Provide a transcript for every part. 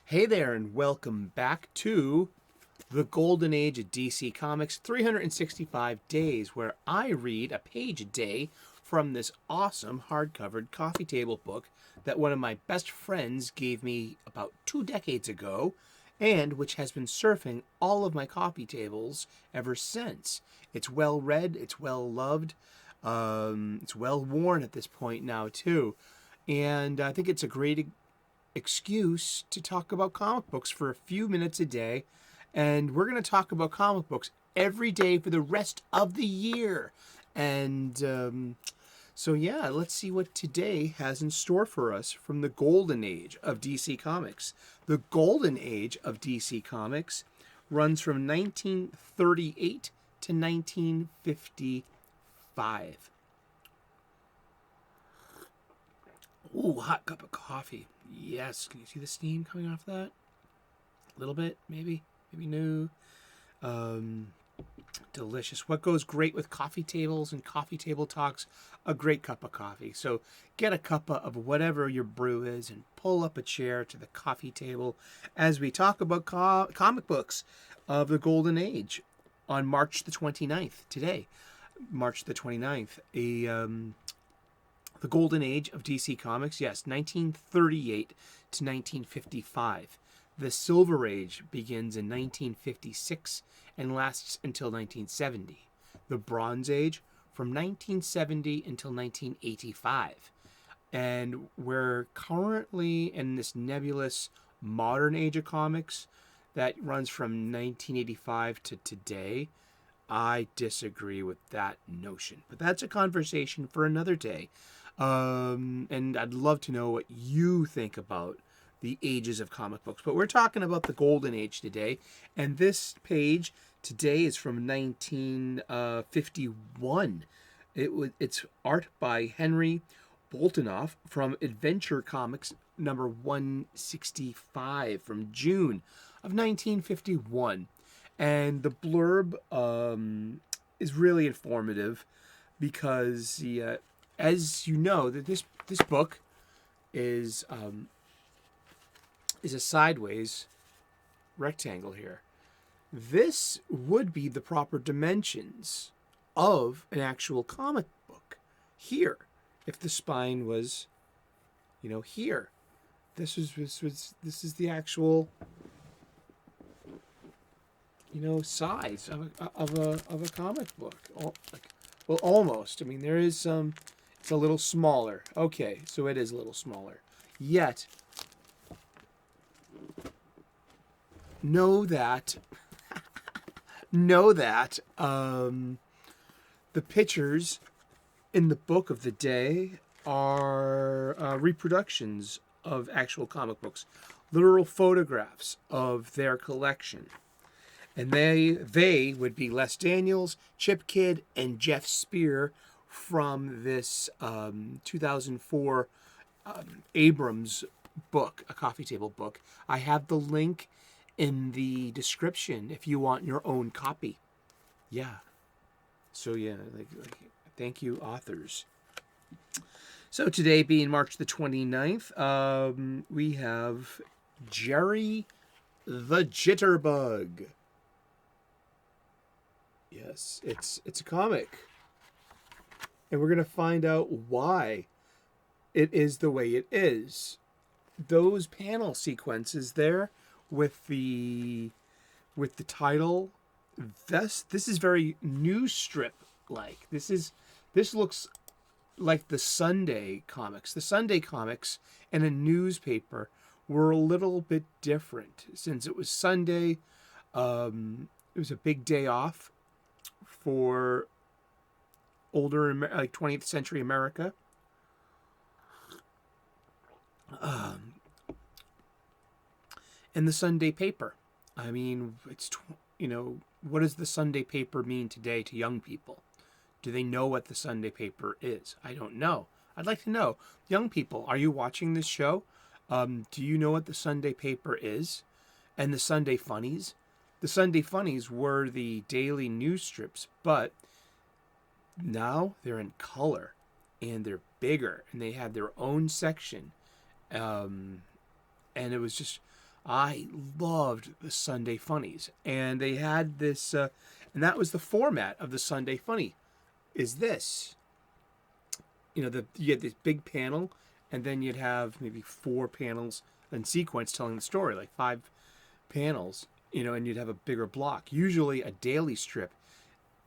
Hey there, and welcome back to the Golden Age of DC Comics 365 Days, where I read a page a day from this awesome hardcover coffee table book that one of my best friends gave me about 2 decades ago, and which has been surfing all of my coffee tables ever since. It's well read, it's well loved, it's well worn at this point now, too. And I think it's a great excuse to talk about comic books for a few minutes a day. And we're going to talk about comic books every day for the rest of the year. And so, yeah, let's see what today has in store for us from the golden age of DC Comics. The golden age of DC Comics runs from 1938 to 1955. Ooh, hot cup of coffee. Yes. Can you see the steam coming off that? A little bit, maybe. Maybe no. Delicious. What goes great with coffee tables and coffee table talks? A great cup of coffee. So get a cup of whatever your brew is and pull up a chair to the coffee table as we talk about comic books of the Golden Age on March the 29th, today. March the 29th. The Golden Age of DC Comics, yes, 1938 to 1955. The Silver Age begins in 1956 and lasts until 1970. The Bronze Age from 1970 until 1985. And we're currently in this nebulous modern age of comics that runs from 1985 to today. I disagree with that notion, but that's a conversation for another day. And I'd love to know what you think about the ages of comic books. But we're talking about the Golden Age today, and this page today is from 1951. It's art by Henry Boltinoff from Adventure Comics number 165 from June of 1951. And the blurb is really informative because as you know, that this book is a sideways rectangle here. This would be the proper dimensions of an actual comic book here, if the spine was, here. This is the actual, size of a comic book. Well, almost. I mean, there is some. It's a little smaller. Okay, so it is a little smaller. Yet, know that the pictures in the book of the day are reproductions of actual comic books, literal photographs of their collection. And they would be Les Daniels, Chip Kidd, and Jeff Spear from this 2004 Abrams book, a coffee table book. I have the link in the description if you want your own copy. Yeah. So yeah, thank you, authors. So today being March the 29th, we have Jerry the Jitterbug. Yes, it's a comic. And we're going to find out why it is the way it is. Those panel sequences there with the title, this is very news strip like. This looks like the Sunday comics. The Sunday comics and a newspaper were a little bit different since it was Sunday. It was a big day off for older, like 20th century America. And the Sunday paper. I mean, what does the Sunday paper mean today to young people? Do they know what the Sunday paper is? I don't know. I'd like to know. Young people, are you watching this show? Do you know what the Sunday paper is? And the Sunday funnies? The Sunday funnies were the daily news strips, but now they're in color and they're bigger and they have their own section. And it was just, I loved the Sunday Funnies. And they had this, and that was the format of the Sunday Funny, is this. You had this big panel, and then you'd have maybe 4 panels in sequence telling the story, like 5 panels, and you'd have a bigger block. Usually a daily strip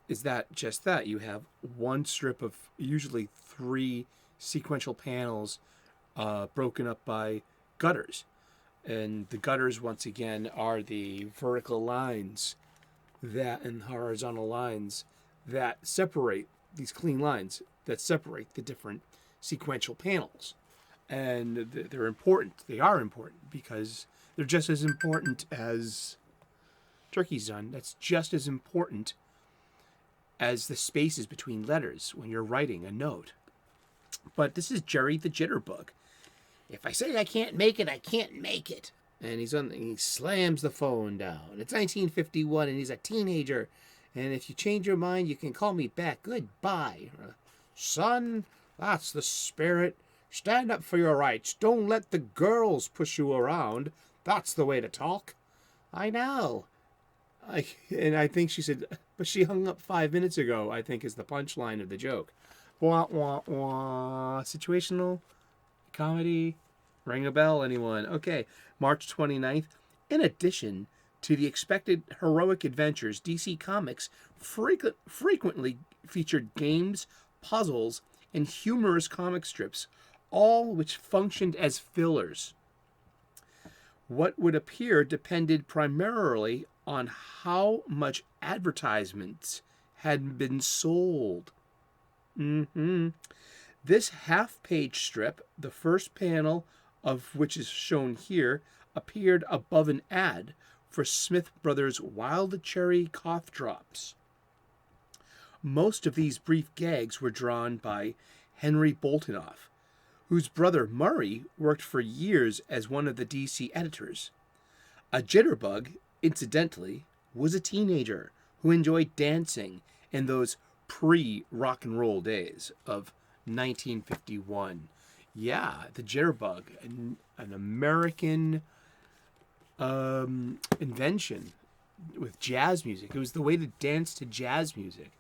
is just that. You have one strip of usually 3 sequential panels broken up by gutters. And the gutters, once again, are the vertical lines and horizontal lines that separate these clean lines that separate the different sequential panels. And they're important. They are important because they're just as important as Turkey's done. That's just as important as the spaces between letters when you're writing a note. But this is Jerry the Jitterbug. If I say I can't make it, I can't make it. And he slams the phone down. It's 1951 and he's a teenager. And if you change your mind, you can call me back. Goodbye. Son, that's the spirit. Stand up for your rights. Don't let the girls push you around. That's the way to talk. I know. And I think she said, but she hung up 5 minutes ago, I think is the punchline of the joke. Wah, wah, wah. Situational comedy. Ring a bell, anyone? Okay, March 29th. In addition to the expected heroic adventures, DC Comics frequently featured games, puzzles, and humorous comic strips, all which functioned as fillers. What would appear depended primarily on how much advertisements had been sold. This half-page strip, the first panel of which is shown here, appeared above an ad for Smith Brothers Wild Cherry Cough Drops. Most of these brief gags were drawn by Henry Boltinoff, whose brother Murray worked for years as one of the DC editors. A Jitterbug, incidentally, was a teenager who enjoyed dancing in those pre-rock and roll days of 1951. Yeah, the Jitterbug, an American invention with jazz music. It was the way to dance to jazz music.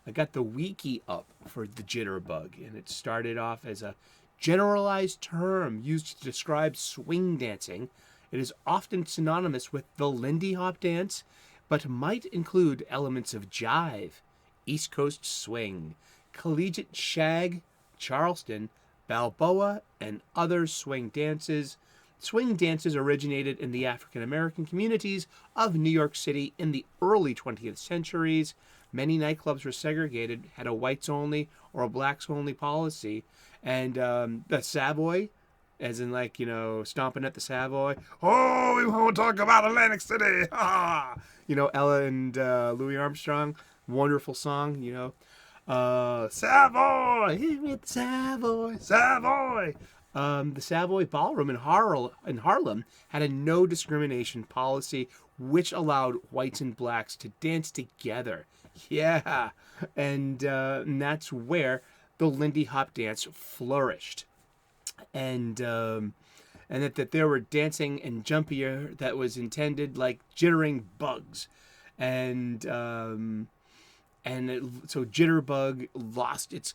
I got the wiki up for the Jitterbug, and it started off as a generalized term used to describe swing dancing. It is often synonymous with the Lindy Hop dance, but might include elements of jive, East Coast swing, collegiate shag, Charleston, Balboa, and other swing dances. Swing dances originated in the African American communities of New York City in the early 20th centuries. Many nightclubs were segregated, had a whites-only or a blacks-only policy. And the Savoy, as in stomping at the Savoy. Oh, we won't talk about Atlantic City. Ella and Louis Armstrong, wonderful song, Savoy, hit me at the Savoy, Savoy. The Savoy Ballroom in Harlem had a no discrimination policy which allowed whites and blacks to dance together. Yeah, and that's where the Lindy Hop dance flourished. And that there were dancing and jumpier that was intended like jittering bugs. So Jitterbug lost its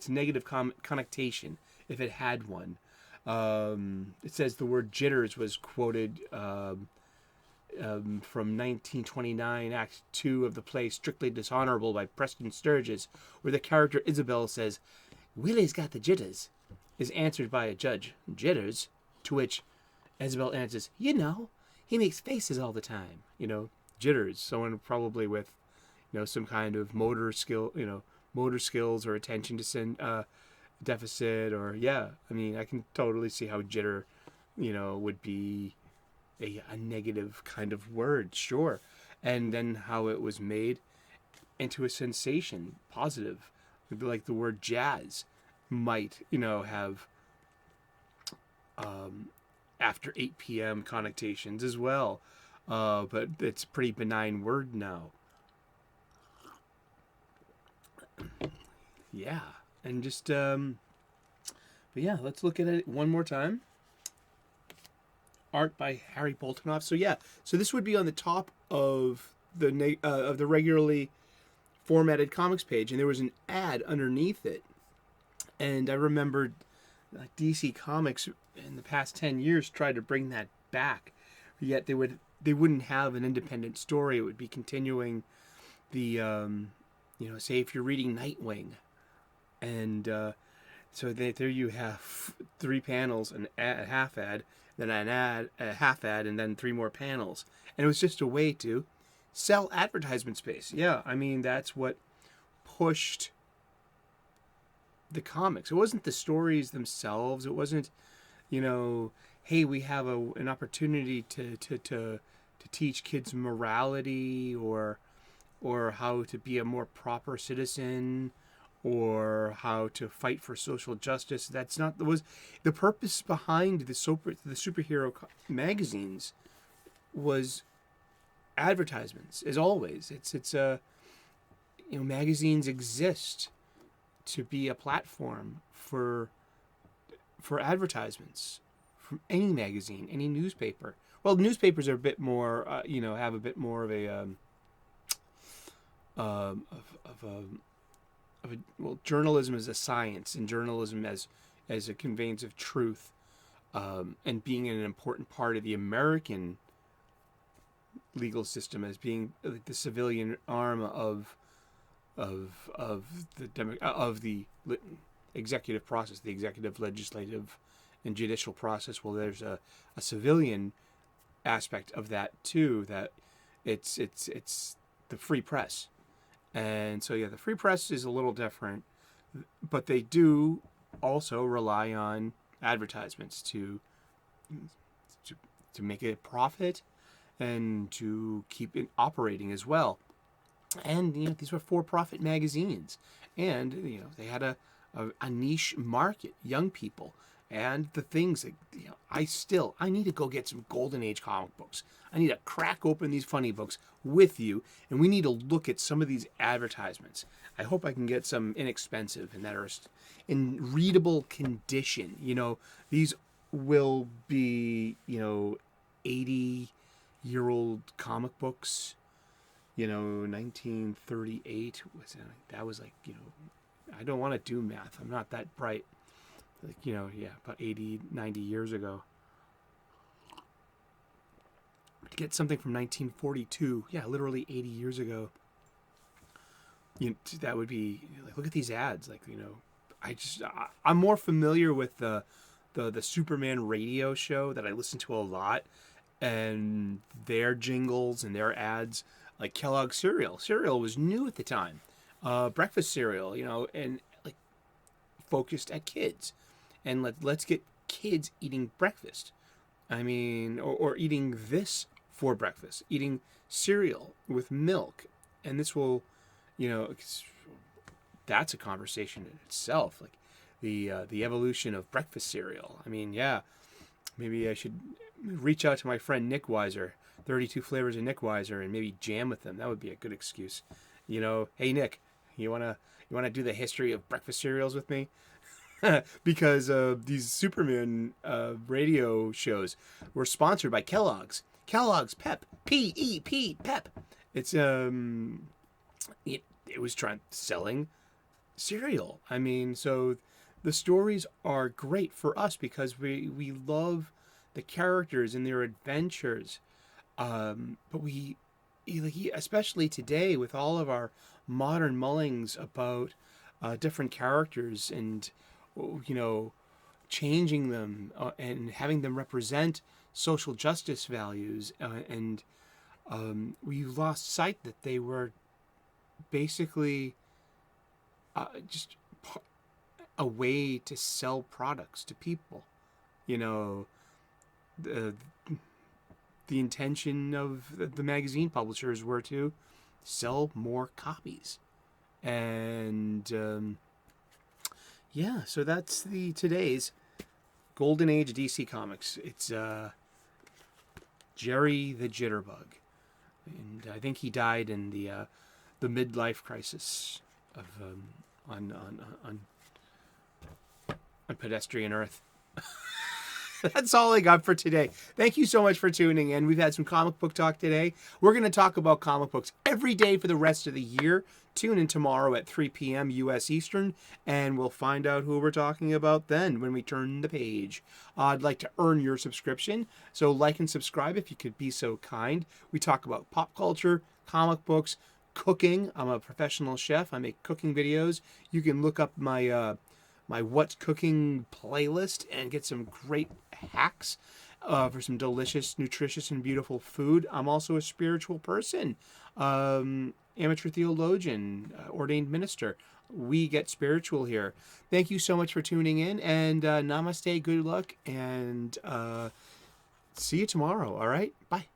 negative connotation if it had one. It says the word jitters was quoted from 1929, Act 2 of the play Strictly Dishonorable by Preston Sturges, where the character Isabel says, "Willie's got the jitters," is answered by a judge, "Jitters?" To which Isabel answers, he makes faces all the time. Jitters, someone probably with, some kind of motor skills or attention to deficit, or I can totally see how jitter, would be a negative kind of word, sure. And then how it was made into a sensation, positive. Like the word jazz might, have after 8 p.m. connotations as well. But it's a pretty benign word now. Yeah. And just, let's look at it one more time. art by Harry Boltinoff. So yeah, so this would be on the top of the regularly formatted comics page, and there was an ad underneath it. And I remembered DC Comics in the past 10 years tried to bring that back, yet they wouldn't have an independent story. It would be continuing the say if you're reading Nightwing, and so there you have 3 panels, a half ad, then an ad, a half ad, and then 3 more panels, and it was just a way to sell advertisement space. Yeah, I mean that's what pushed the comics. It wasn't the stories themselves. It wasn't, hey, we have an opportunity to teach kids morality or how to be a more proper citizen or how to fight for social justice. That's not was the purpose behind the superhero magazines was advertisements. As always, it's magazines exist to be a platform for advertisements from any magazine, any newspaper. Well, newspapers are a bit more, have a bit more of a journalism is a science, and journalism as a conveyance of truth, and being an important part of the American legal system as being like the civilian arm of the executive process, the executive, legislative, and judicial process. Well, there's a civilian aspect of that too. That it's the free press, and so yeah, the free press is a little different, but they do also rely on advertisements to make a profit and to keep it operating as well. And these were for-profit magazines, and they had a niche market, young people, and the things that I need to go get some Golden Age comic books. I need to crack open these funny books with you, and we need to look at some of these advertisements. I hope I can get some inexpensive and that are in readable condition. These will be 80-year-old comic books. 1938 was that was like, I don't want to do math. I'm not that bright. Like, about 80, 90 years ago. To get something from 1942, literally 80 years ago. That would be like, look at these ads. Like, I'm more familiar with the Superman radio show that I listen to a lot, and their jingles and their ads. Like Kellogg's cereal. Cereal was new at the time. Breakfast cereal, and like focused at kids. And let's get kids eating breakfast. I mean, or eating this for breakfast. Eating cereal with milk. And this will, that's a conversation in itself. Like the evolution of breakfast cereal. I mean, yeah, maybe I should reach out to my friend Nick Weiser. 32 flavors of Nick Weiser, and maybe jam with them. That would be a good excuse. Hey Nick, you wanna do the history of breakfast cereals with me? Because these Superman radio shows were sponsored by Kellogg's. Kellogg's Pep, P-E-P, Pep. It's it was selling cereal. I mean, so the stories are great for us because we love the characters and their adventures. But we, especially today with all of our modern mullings about different characters and, changing them and having them represent social justice values. And we lost sight that they were basically just a way to sell products to people. The intention of the magazine publishers were to sell more copies. And so that's today's Golden Age DC Comics. It's Jerry the Jitterbug. And I think he died in the midlife crisis of on pedestrian Earth. That's all I got for today. Thank you so much for tuning in. We've had some comic book talk today. We're going to talk about comic books every day for the rest of the year. Tune in tomorrow at 3 p.m. U.S. Eastern, and we'll find out who we're talking about then when we turn the page. I'd like to earn your subscription, so like and subscribe if you could be so kind. We talk about pop culture, comic books, cooking. I'm a professional chef. I make cooking videos. You can look up my my What's Cooking playlist and get some great hacks for some delicious, nutritious, and beautiful food. I'm also a spiritual person, amateur theologian, ordained minister. We get spiritual here. Thank you so much for tuning in, and namaste, good luck, and see you tomorrow, all right? Bye.